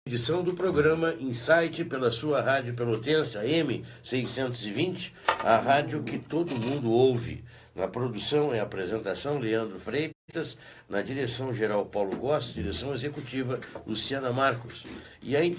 Edição do programa Insight pela sua rádio Pelotense, AM 620, a rádio que todo mundo ouve. Na produção e apresentação, Leandro Freitas, na direção geral, Paulo Goss, direção executiva, Luciana Marcos. E aí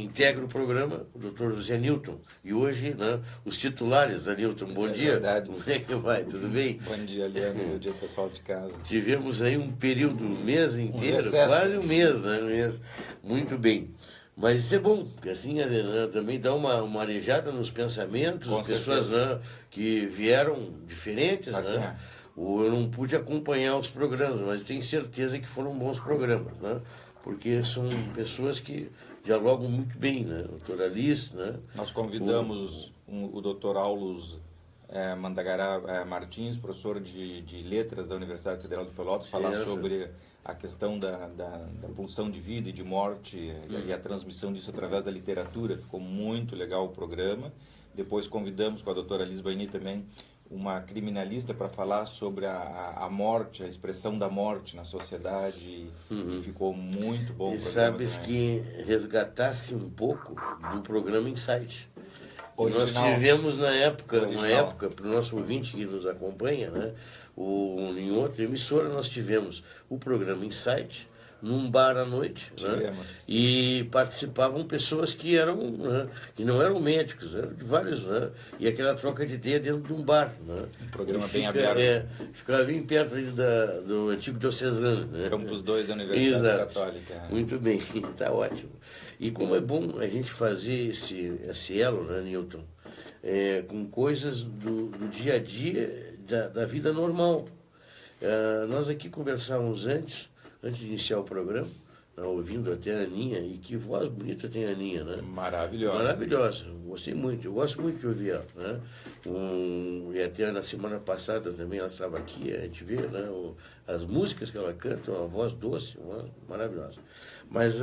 integra o programa o Dr. José Newton. E hoje, né, os titulares, Newton, bom dia. Verdade. Como é que vai? Tudo bem? Bom dia, Leandro. Bom dia, pessoal de casa. Tivemos aí um período, um mês inteiro, recesso. quase um mês, né? Muito bem. Mas isso é bom, porque assim também dá uma arejada nos pensamentos, Com pessoas que vieram diferentes. Assim né? Eu não pude acompanhar os programas, mas tenho certeza que foram bons programas, né? Porque são pessoas que dialogam muito bem, né? O doutor Alice, né? Nós convidamos o Dr. Aulos Mandagará Martins, professor de Letras da Universidade Federal de Pelotas, falar sobre a questão da pulsão de vida e de morte e a transmissão disso através da literatura. Ficou muito legal o programa. Depois convidamos com a doutora Liz Baini também uma criminalista para falar sobre a morte, a expressão da morte na sociedade. E ficou muito bom o programa. Sabes que resgatasse um pouco do programa Insight. Nós tivemos na época, para o nosso ouvinte que nos acompanha, né? Em outra emissora nós tivemos o programa Insight, num bar à noite, né? E participavam pessoas que eram, né? Que não eram médicos, eram de vários, né? E aquela troca de ideia dentro de um bar, né? Um programa bem aberto. Ficava bem perto ali do antigo diocesano, né? Campus 2 da Universidade Católica. Muito bem, está ótimo. E como é bom a gente fazer esse elo, né, Newton, com coisas do dia a dia da vida normal. Nós aqui conversávamos antes de iniciar o programa, ouvindo até a Aninha, e que voz bonita tem a Aninha, né? Maravilhosa, gostei muito, eu gosto muito de ouvir ela, né? E até na semana passada também ela estava aqui, a gente vê, né, as músicas que ela canta, uma voz doce, maravilhosa. Mas,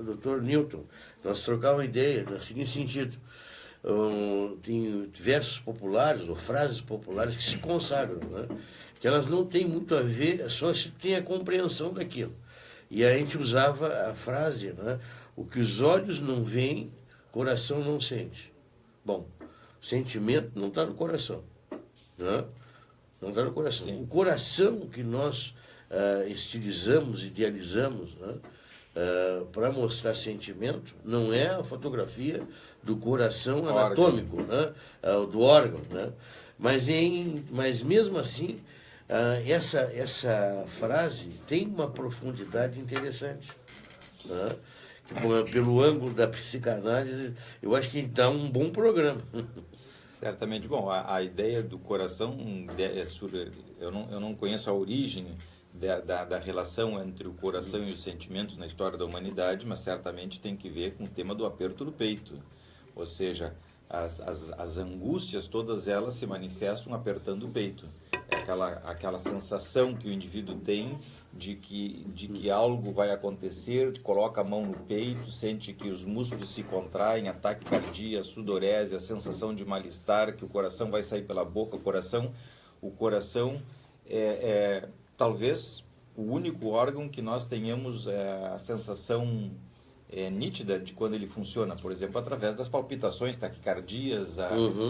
doutor Newton, nós trocávamos ideia no seguinte sentido: tem versos populares ou frases populares que se consagram, né? Que elas não têm muito a ver, só se tem a compreensão daquilo. E a gente usava a frase, né? O que os olhos não veem, coração não sente. Bom, sentimento não está no coração, né? Não está no coração. Sim. O coração que nós estilizamos, idealizamos, né? Para mostrar sentimento, não é a fotografia do coração anatômico, né? Do órgão, né? Mas mesmo assim, essa frase tem uma profundidade interessante, né? Que, pelo ângulo da psicanálise, eu acho que dá um bom programa. Certamente. Bom, a ideia do coração, eu não conheço a origem da relação entre o coração e os sentimentos na história da humanidade, mas certamente tem que ver com o tema do aperto do peito. Ou seja, as angústias, todas elas se manifestam apertando o peito. É aquela sensação que o indivíduo tem de que algo vai acontecer, coloca a mão no peito, sente que os músculos se contraem, ataque cardíaco, sudorese, a sensação de mal-estar, que o coração vai sair pela boca. O coração é talvez o único órgão que nós tenhamos a sensação nítida de quando ele funciona, por exemplo, através das palpitações, taquicardias,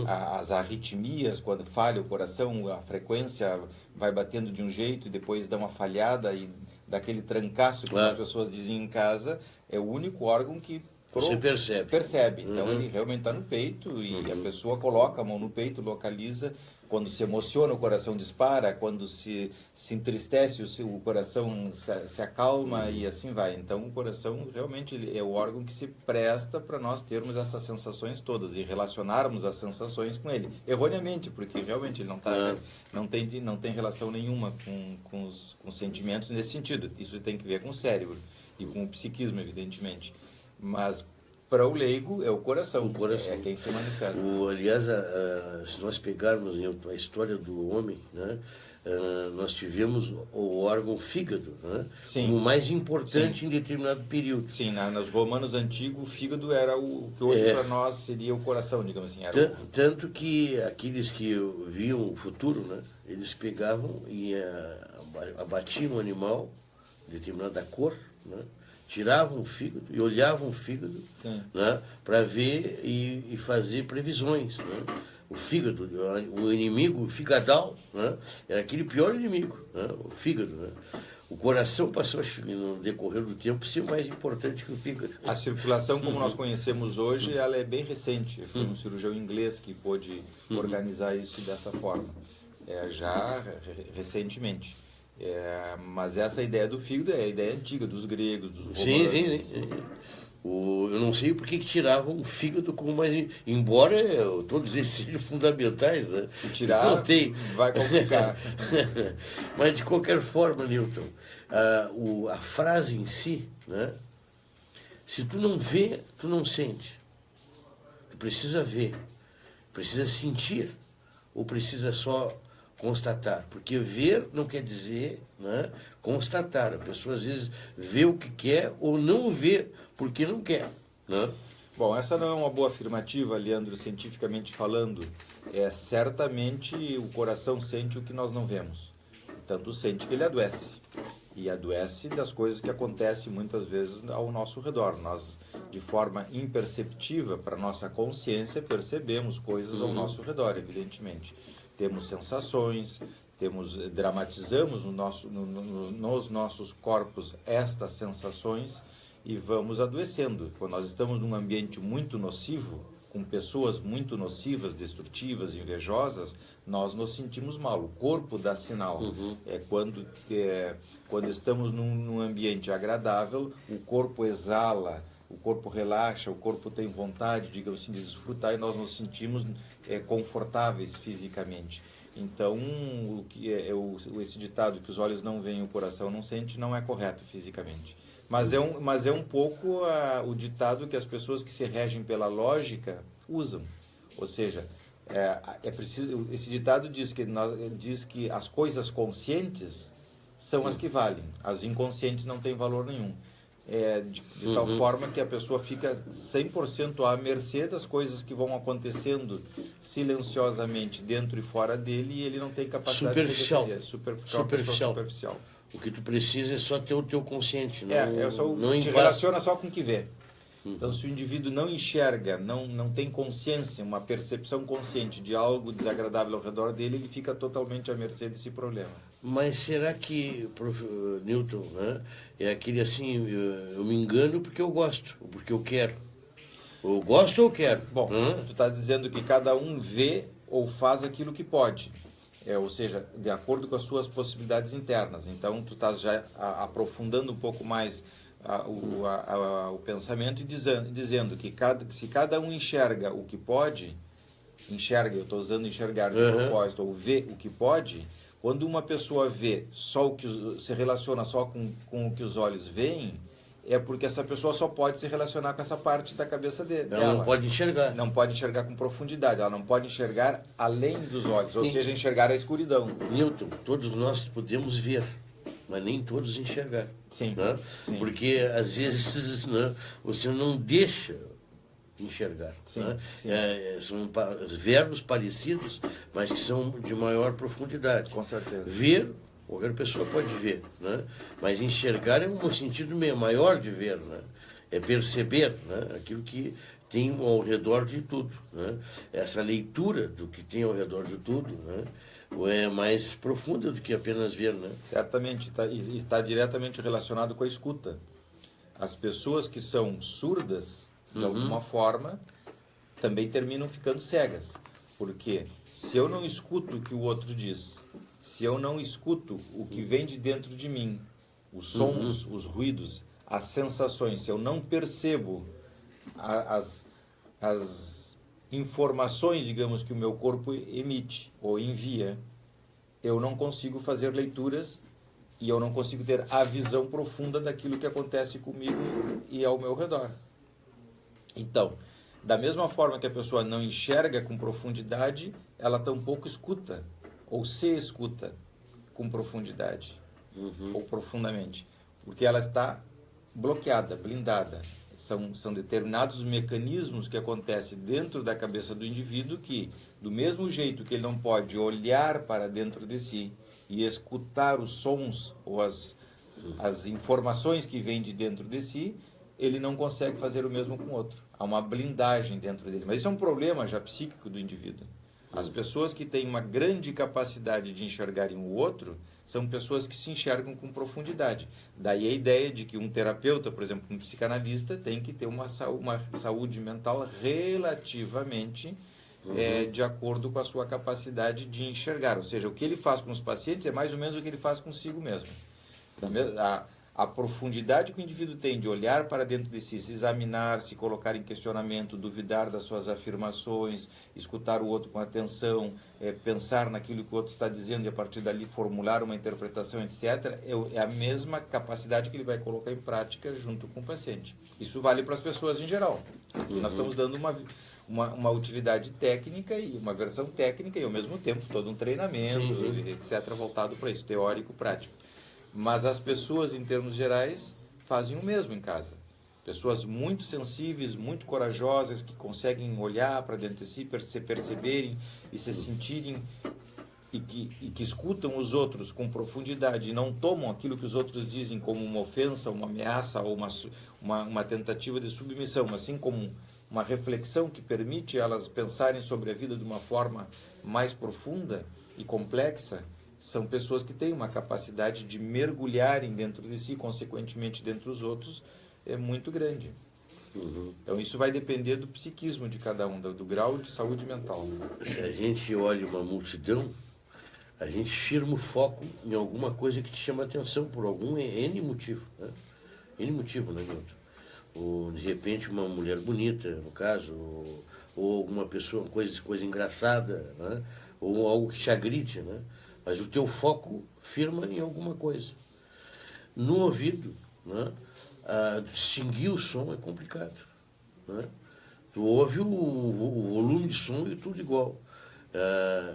as arritmias, quando falha o coração, a frequência vai batendo de um jeito e depois dá uma falhada e daquele trancaço que as pessoas dizem em casa, é o único órgão que você percebe. Então ele realmente está no peito e a pessoa coloca a mão no peito, localiza. Quando se emociona, o coração dispara. Quando se entristece, o coração se acalma e assim vai. Então, o coração realmente é o órgão que se presta para nós termos essas sensações todas e relacionarmos as sensações com ele. Erroneamente, porque realmente ele não tem relação nenhuma com os sentimentos nesse sentido. Isso tem que ver com o cérebro e com o psiquismo, evidentemente. Mas para o leigo é o coração. É quem se manifesta. Aliás, se nós pegarmos a história do homem, né, nós tivemos o órgão fígado, né, como o mais importante em determinado período. Sim, nos romanos antigos o fígado era o que hoje para nós seria o coração, digamos assim. Tanto que aqueles que viam o futuro, né, eles pegavam e abatiam um animal de determinada cor, né, Tiravam o fígado e olhavam o fígado, né, para ver e fazer previsões. Né? O fígado, o inimigo, o figadal, né, era aquele pior inimigo, né, o fígado. Né? O coração passou, no decorrer do tempo, a ser mais importante que o fígado. A circulação, como nós conhecemos hoje, ela é bem recente. Foi um cirurgião inglês que pôde organizar isso dessa forma, já recentemente. Mas essa ideia do fígado é a ideia antiga dos gregos, dos romanos. Sim. Eu não sei por que tiravam o fígado como mais... Embora todos esses sejam fundamentais, né? Se tirar, vai complicar. Mas, de qualquer forma, Newton, a frase em si, né? Se tu não vê, tu não sente. Tu precisa ver, precisa sentir, ou precisa só constatar, porque ver não quer dizer, né, constatar. A pessoa às vezes vê o que quer ou não vê porque não quer. Né? Bom, essa não é uma boa afirmativa, Leandro, cientificamente falando. Certamente o coração sente o que nós não vemos. Tanto sente que ele adoece. E adoece das coisas que acontecem muitas vezes ao nosso redor. Nós, de forma imperceptível para a nossa consciência, percebemos coisas ao nosso redor, evidentemente. Temos sensações, dramatizamos nos nossos corpos estas sensações e vamos adoecendo. Quando nós estamos num ambiente muito nocivo, com pessoas muito nocivas, destrutivas, invejosas, nós nos sentimos mal. O corpo dá sinal. Quando estamos num ambiente agradável, o corpo exala, o corpo relaxa, o corpo tem vontade, digamos assim, de desfrutar e nós nos sentimos confortáveis fisicamente. Então, esse ditado que os olhos não veem, o coração não sente, não é correto fisicamente. Mas é um pouco o ditado que as pessoas que se regem pela lógica usam. Ou seja, preciso, esse ditado diz que as coisas conscientes são as que valem, as inconscientes não têm valor nenhum. De tal forma que a pessoa fica 100% à mercê das coisas que vão acontecendo silenciosamente dentro e fora dele e ele não tem capacidade de se defender. Superficial. O que tu precisa é só ter o teu consciente. Te relaciona só com o que vê. Então, se o indivíduo não enxerga, não tem consciência, uma percepção consciente de algo desagradável ao redor dele, ele fica totalmente à mercê desse problema. Mas será que, Newton, né, é aquele assim, eu me engano porque eu gosto, ou porque eu quero? Eu gosto ou quero? Bom, tu está dizendo que cada um vê ou faz aquilo que pode. Ou seja, de acordo com as suas possibilidades internas. Então, tu estás já aprofundando um pouco mais o pensamento e dizendo que se cada um enxerga o que pode, eu estou usando enxergar de propósito, ou vê o que pode, quando uma pessoa vê só o que se relaciona só com o que os olhos veem, é porque essa pessoa só pode se relacionar com essa parte da cabeça dela. Ela não pode enxergar. Não pode enxergar com profundidade, ela não pode enxergar além dos olhos, ou seja, enxergar a escuridão. Newton, todos nós podemos ver, mas nem todos enxergar. Sim. Né? Sim. Porque, às vezes, né, você não deixa enxergar. Sim, né? sim. São verbos parecidos, mas que são de maior profundidade. Com certeza. Ver, qualquer pessoa pode ver, né? Mas enxergar é um sentido maior de ver, né? É perceber, né, aquilo que tem ao redor de tudo. Né? Essa leitura do que tem ao redor de tudo, né, é mais profunda do que apenas ver. Né? Certamente, está diretamente relacionado com a escuta. As pessoas que são surdas, de alguma forma, também terminam ficando cegas. Porque se eu não escuto o que o outro diz, se eu não escuto o que vem de dentro de mim, os sons, os ruídos, as sensações, se eu não percebo as informações, digamos, que o meu corpo emite ou envia, eu não consigo fazer leituras e eu não consigo ter a visão profunda daquilo que acontece comigo e ao meu redor. Então, da mesma forma que a pessoa não enxerga com profundidade, ela tampouco escuta ou se escuta com profundidade ou profundamente, porque ela está bloqueada, blindada. São determinados mecanismos que acontecem dentro da cabeça do indivíduo que, do mesmo jeito que ele não pode olhar para dentro de si e escutar os sons ou as as informações que vêm de dentro de si, ele não consegue fazer o mesmo com o outro. Há uma blindagem dentro dele. Mas isso é um problema já psíquico do indivíduo. As pessoas que têm uma grande capacidade de enxergarem o outro são pessoas que se enxergam com profundidade. Daí a ideia de que um terapeuta, por exemplo, um psicanalista, tem que ter uma saúde mental relativamente de acordo com a sua capacidade de enxergar. Ou seja, o que ele faz com os pacientes é mais ou menos o que ele faz consigo mesmo. A profundidade que o indivíduo tem de olhar para dentro de si, se examinar, se colocar em questionamento, duvidar das suas afirmações, escutar o outro com atenção, pensar naquilo que o outro está dizendo e a partir dali formular uma interpretação, etc., é a mesma capacidade que ele vai colocar em prática junto com o paciente. Isso vale para as pessoas em geral. Aqui nós estamos dando uma utilidade técnica e uma versão técnica e ao mesmo tempo todo um treinamento, etc., voltado para isso, teórico, prático. Mas as pessoas, em termos gerais, fazem o mesmo em casa. Pessoas muito sensíveis, muito corajosas, que conseguem olhar para dentro de si, se perceberem e se sentirem e que escutam os outros com profundidade e não tomam aquilo que os outros dizem como uma ofensa, uma ameaça ou uma tentativa de submissão, assim como uma reflexão que permite elas pensarem sobre a vida de uma forma mais profunda e complexa. São pessoas que têm uma capacidade de mergulharem dentro de si, consequentemente dentro dos outros, é muito grande. Então isso vai depender do psiquismo de cada um, do grau de saúde mental. Se a gente olha uma multidão, a gente firma o foco em alguma coisa que te chama a atenção por algum N motivo. Né? N motivo, né, Milton? Ou, de repente, uma mulher bonita, no caso, ou alguma pessoa, coisa engraçada, né? Ou algo que te agride, né? Mas o teu foco firma em alguma coisa. No ouvido, né, distinguir o som é complicado. Né? Tu ouve o volume de som e tudo igual.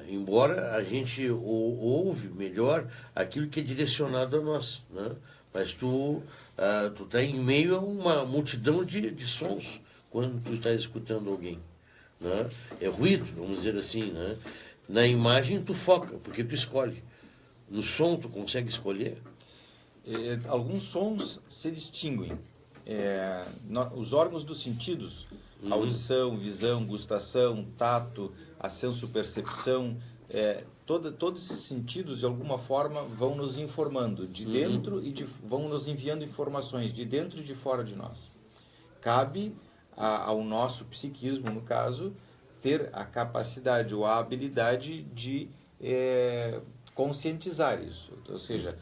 Embora a gente ouve melhor aquilo que é direcionado a nós. Né? Mas tu está em meio a uma multidão de sons quando tu estás escutando alguém. Né? É ruído, vamos dizer assim, né? Na imagem tu foca, porque tu escolhe. No som tu consegue escolher? Alguns sons se distinguem. Os órgãos dos sentidos, audição, visão, gustação, tato, a sensopercepção, todos esses sentidos de alguma forma vão nos informando de dentro e vão nos enviando informações de dentro e de fora de nós. Cabe ao nosso psiquismo, no caso, ter a capacidade ou a habilidade de conscientizar isso. Ou seja,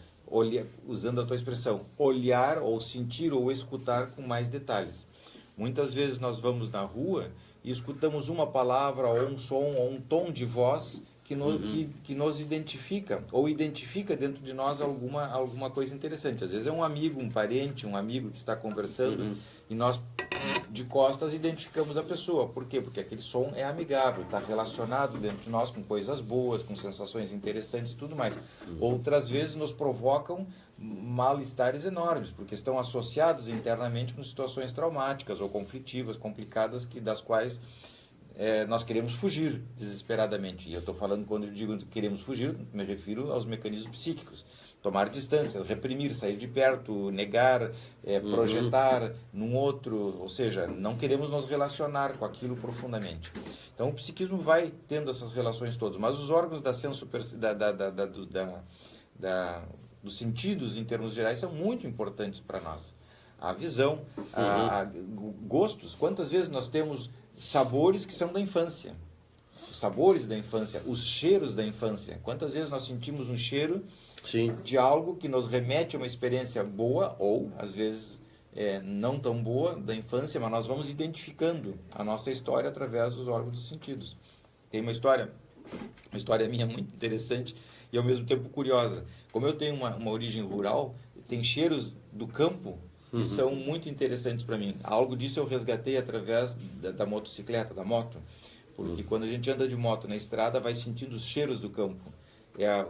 usando a tua expressão, olhar ou sentir ou escutar com mais detalhes. Muitas vezes nós vamos na rua e escutamos uma palavra ou um som ou um tom de voz que nos identifica ou identifica dentro de nós alguma coisa interessante. Às vezes é um amigo, um parente, um amigo que está conversando e nós de costas identificamos a pessoa. Por quê? Porque aquele som é amigável, está relacionado dentro de nós com coisas boas, com sensações interessantes e tudo mais. Outras vezes nos provocam mal-estares enormes, porque estão associados internamente com situações traumáticas ou conflitivas, complicadas, das quais nós queremos fugir desesperadamente. E eu estou falando, quando eu digo que queremos fugir, me refiro aos mecanismos psíquicos. Tomar distância, reprimir, sair de perto, negar, projetar num outro, ou seja, não queremos nos relacionar com aquilo profundamente. Então o psiquismo vai tendo essas relações todas, mas os órgãos dos sentidos, em termos gerais, são muito importantes para nós. A visão, gostos, quantas vezes nós temos sabores que são da infância, os sabores da infância, os cheiros da infância. Quantas vezes nós sentimos um cheiro de algo que nos remete a uma experiência boa ou, às vezes, não tão boa da infância, mas nós vamos identificando a nossa história através dos órgãos dos sentidos. Tem uma história minha muito interessante e, ao mesmo tempo, curiosa. Como eu tenho uma origem rural, tem cheiros do campo que são muito interessantes para mim. Algo disso eu resgatei através da motocicleta, da moto, porque quando a gente anda de moto na estrada, vai sentindo os cheiros do campo.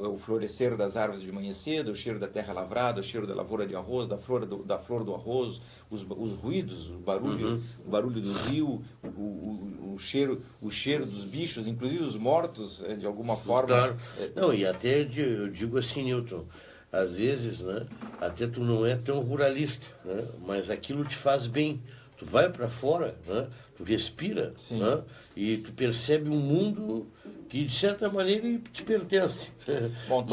O florescer das árvores de manhã cedo, o cheiro da terra lavrada, o cheiro da lavoura de arroz, da flor do arroz, os ruídos, o barulho do rio, o cheiro dos bichos, inclusive os mortos, de alguma forma. Claro. Não, e até eu digo assim, Newton, às vezes, né, até tu não é tão ruralista, né, mas aquilo te faz bem. Tu vai para fora, né, tu respira, né, e tu percebe um mundo que, de certa maneira, te pertence. Bom,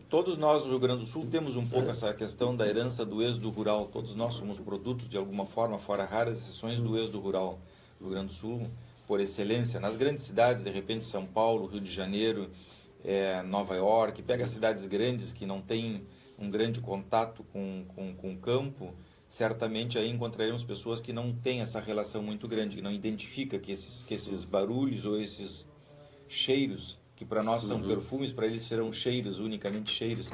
todos nós no Rio Grande do Sul temos um pouco essa questão da herança do êxodo rural. Todos nós somos produtos, de alguma forma, fora raras exceções, do êxodo rural. O Rio Grande do Sul, por excelência, nas grandes cidades, de repente São Paulo, Rio de Janeiro, Nova York, pega cidades grandes que não têm um grande contato com o campo, certamente aí encontraremos pessoas que não têm essa relação muito grande, que não identifica que esses barulhos ou esses cheiros, que para nós são perfumes, para eles serão cheiros, unicamente cheiros,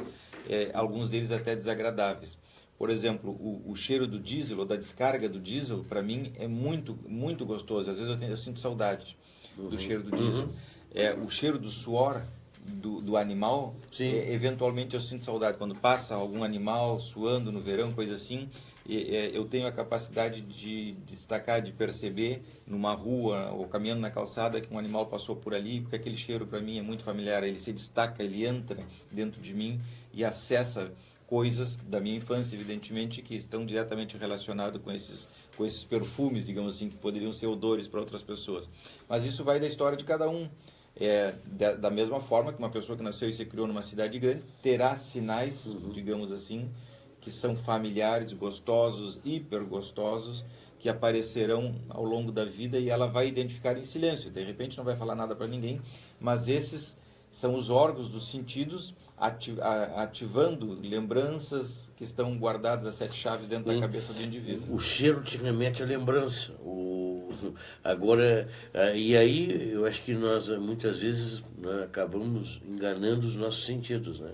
alguns deles até desagradáveis. Por exemplo, o cheiro do diesel, ou da descarga do diesel, para mim é muito, muito gostoso. Às vezes eu sinto saudade do cheiro do diesel. O cheiro do suor do animal, eventualmente eu sinto saudade. Quando passa algum animal suando no verão, coisa assim, eu tenho a capacidade de destacar, de perceber numa rua ou caminhando na calçada que um animal passou por ali, porque aquele cheiro para mim é muito familiar. Ele se destaca, ele entra dentro de mim e acessa coisas da minha infância, evidentemente, que estão diretamente relacionadas com esses perfumes, digamos assim, que poderiam ser odores para outras pessoas. Mas isso vai da história de cada um. Da mesma forma que uma pessoa que nasceu e se criou numa cidade grande terá sinais, digamos assim, que são familiares, gostosos, hiper gostosos, que aparecerão ao longo da vida e ela vai identificar em silêncio. De repente não vai falar nada para ninguém, mas esses são os órgãos dos sentidos ativando lembranças que estão guardadas, as 7 chaves dentro da cabeça do indivíduo. O cheiro te remete à lembrança. Agora, e aí eu acho que nós muitas vezes, né, acabamos enganando os nossos sentidos, né?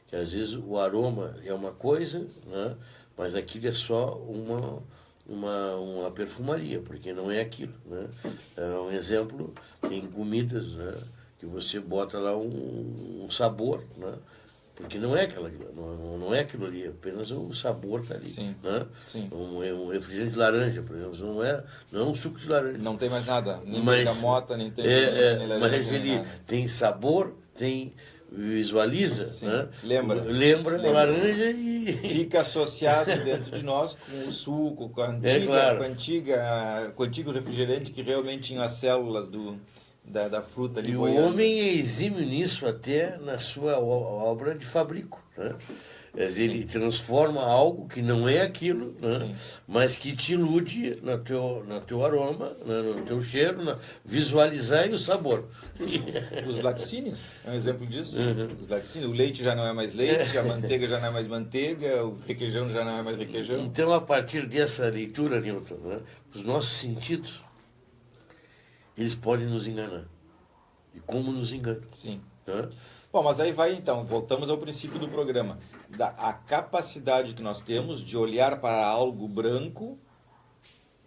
Que às vezes o aroma é uma coisa, né, mas aquilo é só uma perfumaria, porque não é aquilo, né? Um exemplo, tem comidas, né, que você bota lá um sabor, né? Porque não é não é aquilo ali, apenas o sabor está ali. Sim, né? sim. Um refrigerante de laranja, por exemplo, não é um suco de laranja. Não tem mais nada, nem bergamota, nem tem nem mas ele tem sabor, visualiza, né? Lembra a laranja e fica associado dentro de nós com o suco, com o antigo refrigerante que realmente tinha as células da fruta ali. E boiando. O homem é exímio nisso até na sua obra de fabrico, né? Ele transforma algo que não é aquilo, né? Mas que te ilude no teu aroma, né? No teu cheiro, visualizar e o sabor. Os laticínios é um exemplo disso. Os laticínios, o leite já não é mais leite, a manteiga já não é mais manteiga, o requeijão já não é mais requeijão. Então, a partir dessa leitura, Newton, né? Os nossos sentidos, eles podem nos enganar. E como nos enganam. Sim. Né? Bom, mas aí vai então, voltamos ao princípio do programa. A capacidade que nós temos de olhar para algo branco,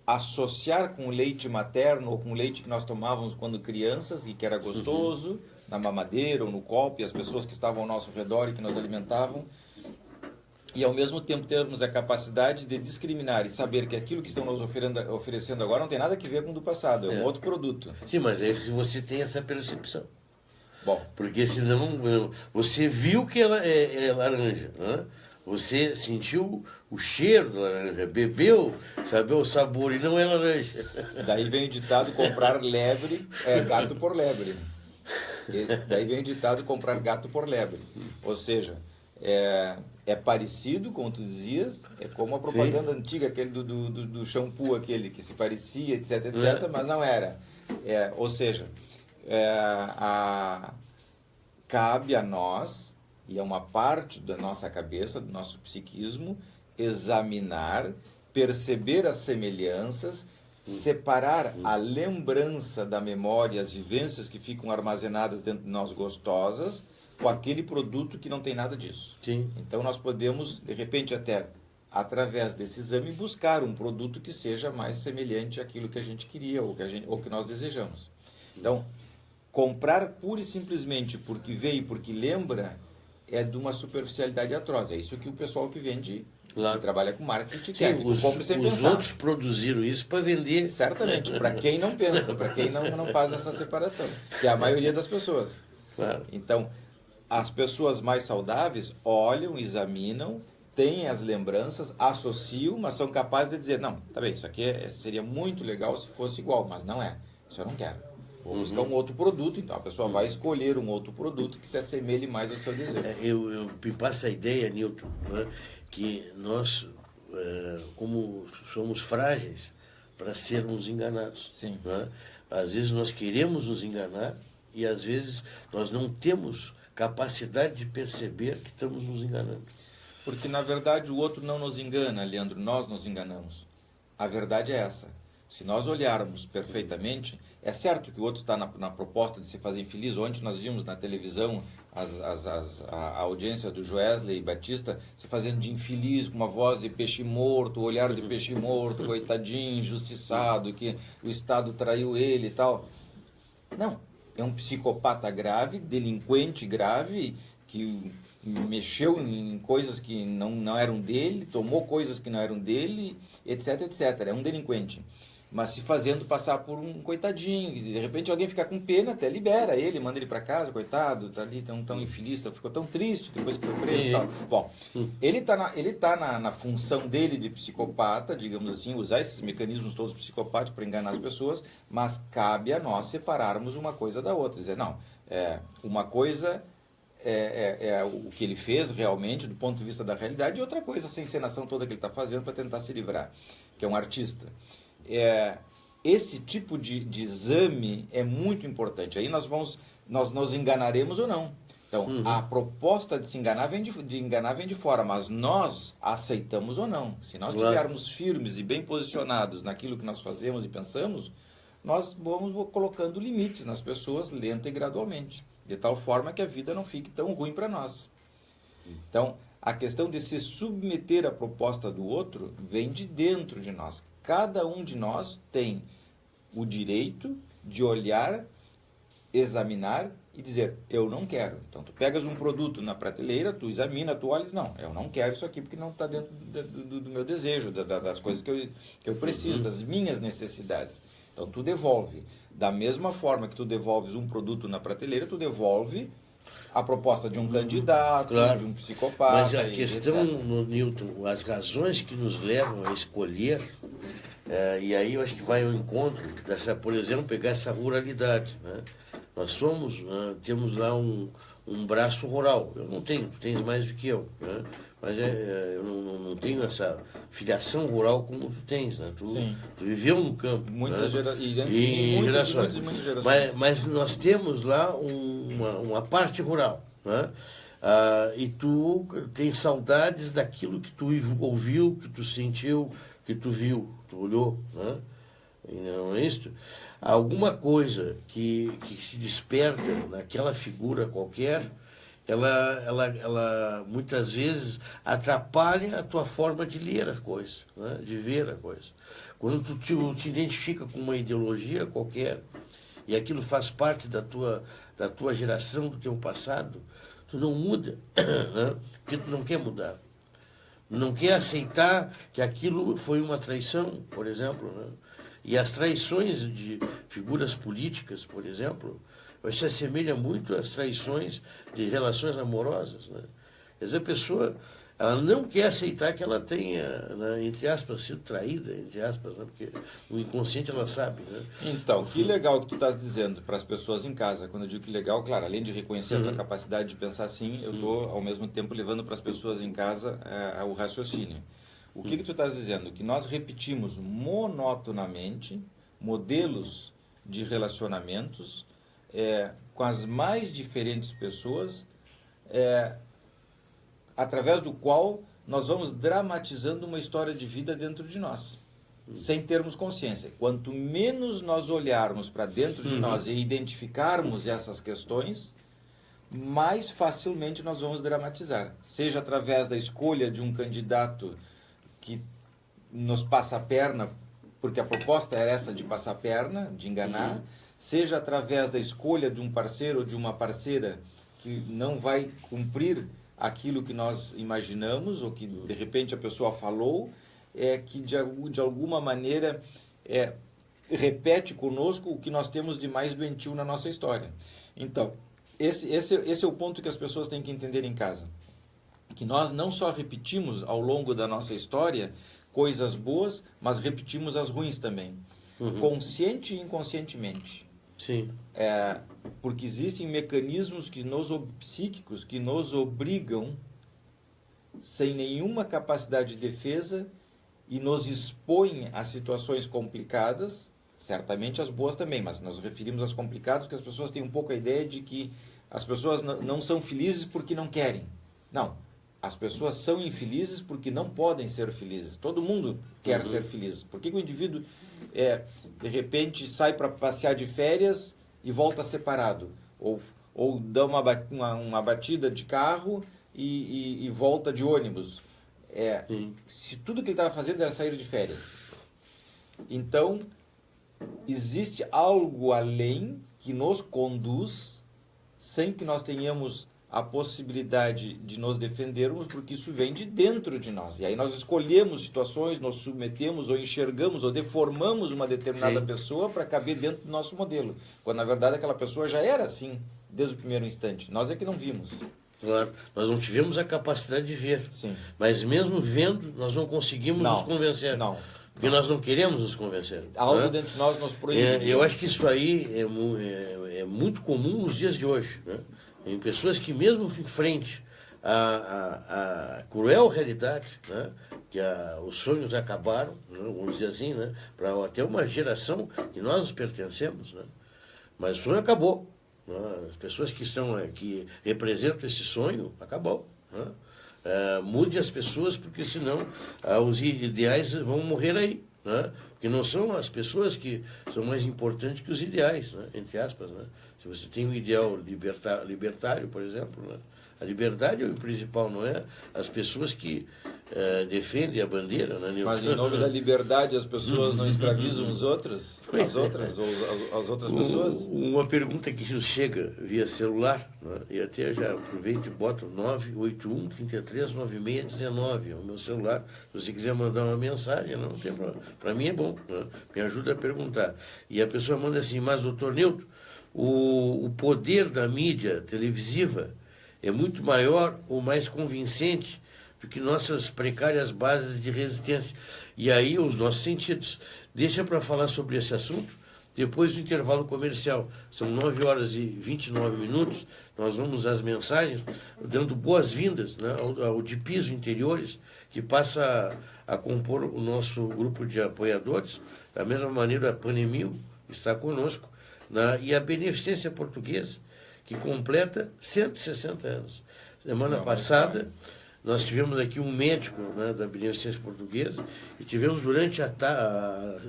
associar com o leite materno ou com o leite que nós tomávamos quando crianças e que era gostoso, na mamadeira ou no copo, e as pessoas que estavam ao nosso redor e que nos alimentavam, e ao mesmo tempo termos a capacidade de discriminar e saber que aquilo que estão nos oferecendo agora não tem nada a ver com o do passado, é um outro produto. Sim, mas é isso que você tem essa percepção. Bom, porque senão você viu que ela é laranja, né? Você sentiu o cheiro da laranja, bebeu, sabe o sabor e não é laranja. Daí vem o ditado comprar lebre é gato por lebre. Daí vem o ditado comprar gato por lebre. Ou seja, é parecido, como tu dizias, é como a propaganda antiga, aquele do shampoo, aquele que se parecia, etc, etc, mas não era. Ou seja, cabe a nós, e é uma parte da nossa cabeça, do nosso psiquismo, examinar, perceber as semelhanças, separar a lembrança da memória, as vivências que ficam armazenadas dentro de nós gostosas, com aquele produto que não tem nada disso. Sim. Então nós podemos, de repente, até através desse exame, buscar um produto que seja mais semelhante àquilo que a gente queria ou que nós desejamos. Então, comprar pura e simplesmente porque veio, porque lembra, é de uma superficialidade atroz. É isso que o pessoal que vende, que trabalha com marketing, quer. Os outros produziram isso para vender. Certamente, para quem não pensa, para quem não faz essa separação, que é a maioria das pessoas. Claro. Então, As pessoas mais saudáveis olham, examinam, têm as lembranças, associam, mas são capazes de dizer, não, tá bem, isso aqui seria muito legal se fosse igual, mas não é. Isso eu não quero. Vou buscar um outro produto, então a pessoa vai escolher um outro produto que se assemelhe mais ao seu desejo. Eu me passa a ideia, Newton, né, que nós, como somos frágeis para sermos enganados. Sim. Né? Às vezes nós queremos nos enganar e às vezes nós não temos capacidade de perceber que estamos nos enganando. Porque, na verdade, o outro não nos engana, Leandro, nós nos enganamos. A verdade é essa. Se nós olharmos perfeitamente, é certo que o outro está na proposta de se fazer infeliz. Ontem nós vimos na televisão a audiência do Joesley Batista se fazendo de infeliz, com uma voz de peixe morto, olhar de peixe morto, coitadinho, injustiçado, que o Estado traiu ele e tal. Não, é um psicopata grave, delinquente grave, que mexeu em coisas que não eram dele, tomou coisas que não eram dele, etc, etc. É um delinquente. Mas se fazendo passar por um coitadinho, de repente alguém fica com pena, até libera ele, manda ele para casa, coitado, tá ali tão infeliz, ficou tão triste depois que foi preso e tal. Bom, ele tá na função dele de psicopata, digamos assim, usar esses mecanismos todos psicopáticos para enganar as pessoas, mas cabe a nós separarmos uma coisa da outra. Dizer, não, uma coisa é o que ele fez realmente do ponto de vista da realidade e outra coisa essa encenação toda que ele está fazendo para tentar se livrar, que é um artista. Esse tipo de exame é muito importante. Aí nós nos enganaremos ou não. Então, a proposta de se enganar vem de fora, mas nós aceitamos ou não. Se nós estivermos firmes e bem posicionados naquilo que nós fazemos e pensamos, nós vamos colocando limites nas pessoas lenta e gradualmente, de tal forma que a vida não fique tão ruim para nós. Então, a questão de se submeter à proposta do outro vem de dentro de nós. Cada um de nós tem o direito de olhar, examinar e dizer, eu não quero. Então, tu pegas um produto na prateleira, tu examina, tu olha e diz, não, eu não quero isso aqui porque não está dentro do meu desejo, das coisas que eu preciso, das minhas necessidades. Então, tu devolve. Da mesma forma que tu devolves um produto na prateleira, tu devolve a proposta de um candidato, de um psicopata. Mas a questão, Newton, as razões que nos levam a escolher, e aí eu acho que vai ao encontro dessa, por exemplo, pegar essa ruralidade. Né? Nós temos lá um braço rural. Eu não tenho, tu tens mais do que eu. Né? Mas eu não tenho essa filiação rural como tu tens. Né? Tu viveu no campo. Muitas gerações. Mas nós temos lá uma parte rural. Né? E tu tem saudades daquilo que tu ouviu, que tu sentiu, que tu viu, tu olhou. Né? E não é isso? Alguma coisa que se desperta naquela figura qualquer, ela muitas vezes atrapalha a tua forma de ler a coisa, né? De ver a coisa. Quando tu te identifica com uma ideologia qualquer e aquilo faz parte da tua geração, do teu passado, tu não muda, né? Porque tu não quer mudar. Não quer aceitar que aquilo foi uma traição, por exemplo. Né? E as traições de figuras políticas, por exemplo, se assemelha muito às traições de relações amorosas. Né? Quer dizer, a pessoa ela não quer aceitar que ela tenha, né, entre aspas, sido traída, entre aspas, né, porque o inconsciente ela sabe. Né? Então, que legal que tu estás dizendo para as pessoas em casa. Quando eu digo que legal, claro, além de reconhecer a tua capacidade de pensar assim, eu estou, ao mesmo tempo, levando para as pessoas em casa o raciocínio. O que tu estás dizendo? Que nós repetimos monotonamente modelos de relacionamentos com as mais diferentes pessoas, através do qual nós vamos dramatizando uma história de vida dentro de nós, sem termos consciência. Quanto menos nós olharmos para dentro de nós e identificarmos essas questões, mais facilmente nós vamos dramatizar. Seja através da escolha de um candidato que nos passa a perna, porque a proposta era essa de passar a perna, de enganar, seja através da escolha de um parceiro ou de uma parceira que não vai cumprir aquilo que nós imaginamos, ou que de repente a pessoa falou, que de alguma maneira repete conosco o que nós temos de mais doentio na nossa história. Então, esse é o ponto que as pessoas têm que entender em casa. Que nós não só repetimos ao longo da nossa história coisas boas, mas repetimos as ruins também. Consciente e inconscientemente. Sim. Porque existem mecanismos psíquicos que nos obrigam, sem nenhuma capacidade de defesa, e nos expõem a situações complicadas, certamente as boas também, mas nós referimos às complicadas porque as pessoas têm um pouco a ideia de que as pessoas não são felizes porque não querem. Não. As pessoas são infelizes porque não podem ser felizes. Todo mundo quer ser feliz. Por que o indivíduo, de repente, sai para passear de férias e volta separado? Ou dá uma batida de carro e volta de ônibus? Se tudo que ele estava fazendo era sair de férias. Então, existe algo além que nos conduz sem que nós tenhamos a possibilidade de nos defendermos, porque isso vem de dentro de nós. E aí nós escolhemos situações, nos submetemos ou enxergamos ou deformamos uma determinada pessoa para caber dentro do nosso modelo. Quando, na verdade, aquela pessoa já era assim, desde o primeiro instante. Nós é que não vimos. Claro, nós não tivemos a capacidade de ver. Sim. Mas mesmo vendo, nós não conseguimos nos convencer. Não. Porque nós não queremos nos convencer. Algo dentro de nós nos proíbe. Eu acho que isso aí é muito comum nos dias de hoje, né? Em pessoas que mesmo em frente à cruel realidade, né? Que os sonhos acabaram, né? Vamos dizer assim, né? Para até uma geração que nós nos pertencemos, né? Mas o sonho acabou. Né? As pessoas que representam esse sonho, acabou. Né? Mude as pessoas, porque senão os ideais vão morrer aí. Né? Porque não são as pessoas que são mais importantes que os ideais, né? Entre aspas, né? Se você tem um ideal libertário, por exemplo, né? A liberdade é o principal, não é? As pessoas que defendem a bandeira, né? Mas em nome da liberdade as pessoas não escravizam os outros? As outras pessoas? Uma pergunta que nos chega via celular, né? E até já aproveito e boto 981-339619, é o meu celular. Se você quiser mandar uma mensagem, não tem problema. Para mim é bom, né? Me ajuda a perguntar. E a pessoa manda assim, mas doutor Newton, o poder da mídia televisiva é muito maior ou mais convincente do que nossas precárias bases de resistência. E aí os nossos sentidos. Deixa para falar sobre esse assunto depois do intervalo comercial. São 9h29. Nós vamos às mensagens, dando boas-vindas, né, ao de Piso Interiores, que passa a compor o nosso grupo de apoiadores. Da mesma maneira, a Panemil está conosco. E a Beneficência Portuguesa, que completa 160 anos. Semana passada, nós tivemos aqui um médico, né, da Beneficência Portuguesa e tivemos durante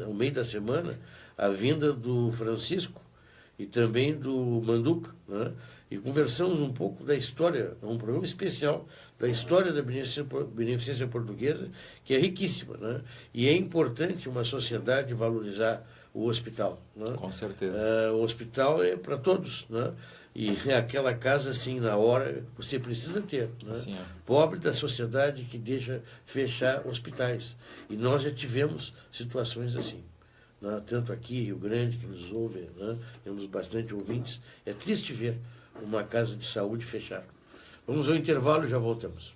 o meio da semana a vinda do Francisco e também do Manduca, né, e conversamos um pouco da história, um programa especial da história da Beneficência Portuguesa, que é riquíssima, né, e é importante uma sociedade valorizar o hospital. Né? Com certeza. O hospital é para todos, né? E é aquela casa, assim, na hora, você precisa ter. Né? Sim, Pobre da sociedade que deixa fechar hospitais. E nós já tivemos situações assim. Né? Tanto aqui, Rio Grande, que nos ouve, né? Temos bastante ouvintes. É triste ver uma casa de saúde fechar. Vamos ao intervalo e já voltamos.